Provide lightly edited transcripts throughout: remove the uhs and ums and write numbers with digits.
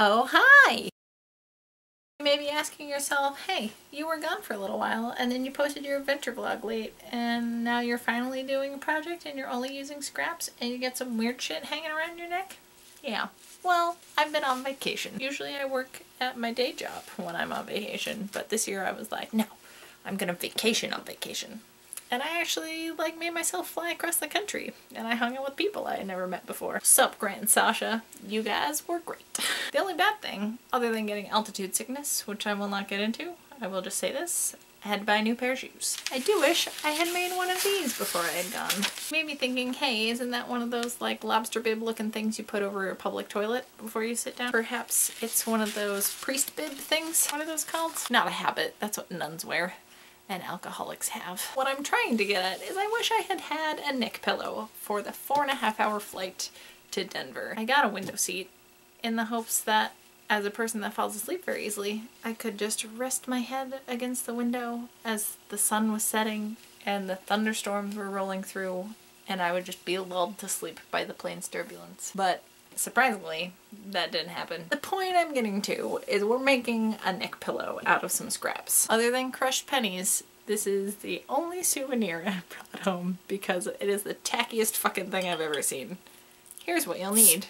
Oh, hi! You may be asking yourself, hey, you were gone for a little while and then you posted your adventure vlog late and now you're finally doing a project and you're only using scraps and you get some weird shit hanging around your neck? Yeah. Well, I've been on vacation. Usually I work at my day job when I'm on vacation, but this year I was like, no, I'm gonna vacation on vacation. And I actually made myself fly across the country and I hung out with people I had never met before. Sup, Grant and Sasha, you guys were great. The only bad thing, other than getting altitude sickness, which I will not get into, I will just say this, I had to buy a new pair of shoes. I do wish I had made one of these before I had gone. Made me thinking, hey, isn't that one of those lobster bib looking things you put over your public toilet before you sit down? Perhaps it's one of those priest bib things? What are those called? Not a habit, that's what nuns wear. And alcoholics have. What I'm trying to get at is I wish I had had a neck pillow for the 4.5-hour flight to Denver. I got a window seat in the hopes that as a person that falls asleep very easily, I could just rest my head against the window as the sun was setting and the thunderstorms were rolling through and I would just be lulled to sleep by the plane's turbulence. But surprisingly, that didn't happen. The point I'm getting to is we're making a neck pillow out of some scraps. Other than crushed pennies, this is the only souvenir I brought home because it is the tackiest fucking thing I've ever seen. Here's what you'll need.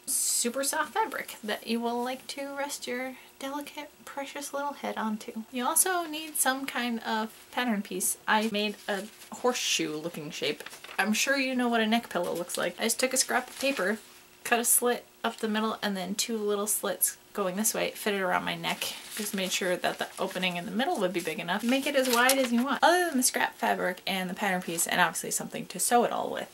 Super soft fabric that you will like to rest your delicate, precious little head onto. You also need some kind of pattern piece. I made a horseshoe looking shape. I'm sure you know what a neck pillow looks like. I just took a scrap of paper, cut a slit up the middle and then 2 little slits going this way, fit it around my neck. Just made sure that the opening in the middle would be big enough. Make it as wide as you want. Other than the scrap fabric and the pattern piece and obviously something to sew it all with.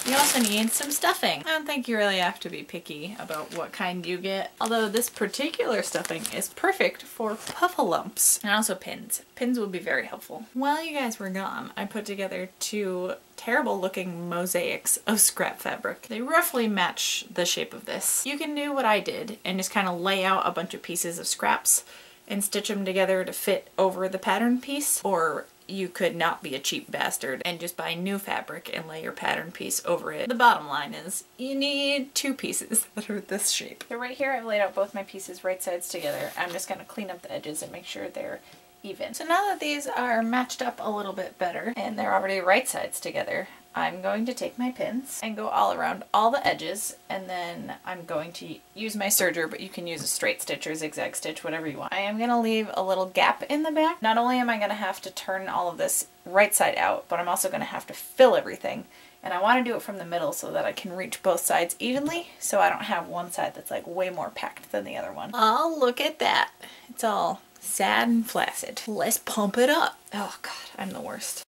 You also need some stuffing. I don't think you really have to be picky about what kind you get, although this particular stuffing is perfect for puffalumps and also pins. Pins would be very helpful. While you guys were gone, I put together 2 terrible looking mosaics of scrap fabric. They roughly match the shape of this. You can do what I did and just kind of lay out a bunch of pieces of scraps and stitch them together to fit over the pattern piece, or you could not be a cheap bastard and just buy new fabric and lay your pattern piece over it. The bottom line is you need 2 pieces that are this shape. So right here I've laid out both my pieces right sides together. I'm just going to clean up the edges and make sure they're even. So now that these are matched up a little bit better and they're already right sides together, I'm going to take my pins and go all around all the edges, and then I'm going to use my serger, but you can use a straight stitch or zigzag stitch, whatever you want. I am going to leave a little gap in the back. Not only am I going to have to turn all of this right side out, but I'm also going to have to fill everything. And I want to do it from the middle so that I can reach both sides evenly, so I don't have one side that's way more packed than the other one. Oh, look at that. It's all sad and flaccid. Let's pump it up. Oh god, I'm the worst.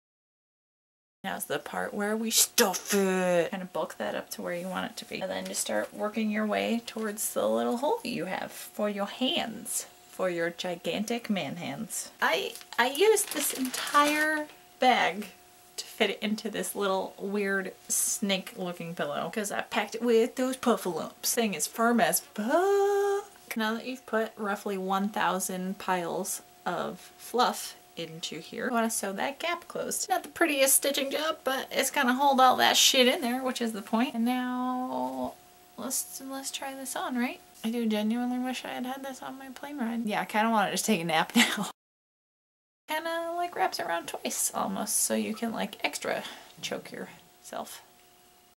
Now's the part where we stuff it. Kind of bulk that up to where you want it to be. And then just start working your way towards the little hole you have for your hands. For your gigantic man hands. I used this entire bag to fit it into this little weird snake looking pillow because I packed it with those puffalumps. Thing is firm as fuck. Now that you've put roughly 1,000 piles of fluff into here, I want to sew that gap closed. Not the prettiest stitching job, but it's gonna hold all that shit in there, which is the point. And now let's try this on, right? I do genuinely wish I had had this on my plane ride. Yeah, I kind of want to just take a nap now. Kind of wraps around twice almost, so you can extra choke yourself.